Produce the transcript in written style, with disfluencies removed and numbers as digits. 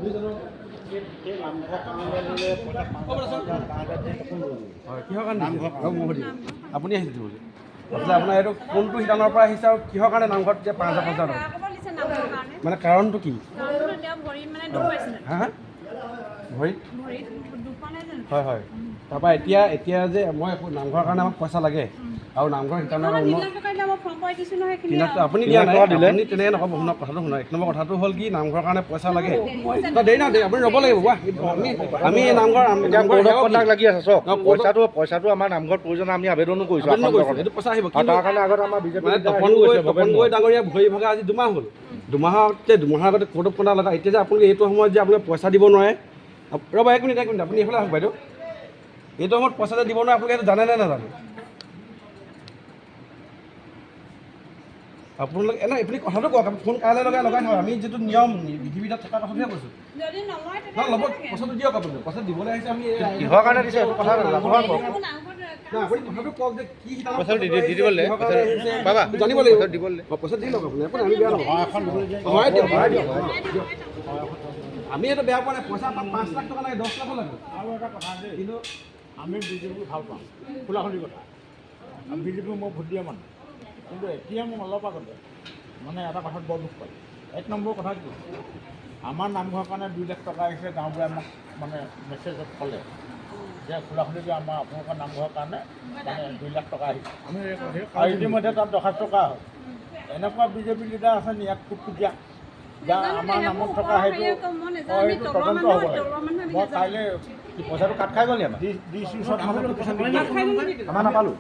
কিহৰ কাৰণে আপুনি আহিছে বোলে আচলতে আপোনাৰ এইটো কোনটো শিতানৰ পৰা আহিছে আৰু কিহৰ কাৰণে নামঘৰত এতিয়া 5,000 টকা মানে কাৰণটো কি হা হা ভৰিত হয় হয় তাৰপৰা এতিয়া যে মই নামঘৰৰ কাৰণে আমাক পইচা লাগে আৰু নামঘৰ শিতানৰ আপুনি দিয়া নাই আপুনি তেনেকৈ নক'ব শুনক কথাটো শুনক 1 নম্বৰ কথাটো হ'ল কি নামঘৰৰ কাৰণে পইচা লাগে দেৰি না দেৰি আপুনি ৰ'ব লাগিব আমি নামঘৰ লাগি আছে চক পইচাটো আমাৰ নামঘৰত প্ৰয়োজন আমি আবেদনো কৰিছোঁ এইটো পইচা আহিব তাৰ কাৰণে আগত আমাৰ বিজেপি তপন গগৈ ডাঙৰীয়া ভৰি ভগা আজি 2 মাহ হ'ল 2 মাহৰ আগতে কোৰ্টত কন্দা লগা এতিয়া যে আপোনালোকে এইটো সময়ত যে আপোনালোকে পইচা দিব নোৱাৰে ৰ'ব 1 মিনিট আপুনি এইফালে আহক বাইদেউ এইটো সময়ত পইচা যে দিব নোৱাৰে আপোনালোকে এইটো জানে নে নাজানে আপোনালোকে এনে আপুনি কথাটো কওক ফোন কাইলৈ লগাই থওক আমি যিটো নিয়ম বিধিবিধাত থকা কথাটোহে কৈছোঁ ল'ব পইচাটো দিয়ক আপুনি পইচা দিবলৈ আহিছে আমি কিহৰ কাৰণে দিছে এইটো কথা আপুনি কথাটো কওক যে কি জানিব লাগিব দিবলৈ পইচা দি লওক আপুনি আমি বেয়া নহয় আমি এইটো বেয়া পোৱা নাই পইচা 5 লাখ টকা লাগে 10 লাখো লাগে আৰু এটা কথা দেই কিন্তু আমি বিজেপি ভাল পাওঁ খোলাখুলি কথা আমি বিজেপি মই ভোট দিয়া মানুহ কিন্তু এতিয়া মোক অলপ আগতে মানে এটা কথাত বৰ দুখ পায় 1 নম্বৰ কথা কি আমাৰ নামঘৰৰ কাৰণে 2 লাখ টকা আহিছে গাঁওবুঢ়াই আমাক মানে মেছেজত ক'লে যে খোলাখুলিকৈ আমাৰ আপোনালোকৰ নামঘৰৰ কাৰণে মানে 2 লাখ টকা আহিছে আমি ইতিমধ্যে তাত দৰখাস্ত কৰা হয় এনেকুৱা বিজেপি লিডাৰ আছে নি ইয়াত কুটকুটীয়া যা আমাৰ নামত থকা সেইটো তদন্ত হ'ব লাগে মই কাইলৈ পইচাটো কাট খাই গ'ল নি আমাৰ ডি চি ওচৰত আমাৰ নাপালোঁ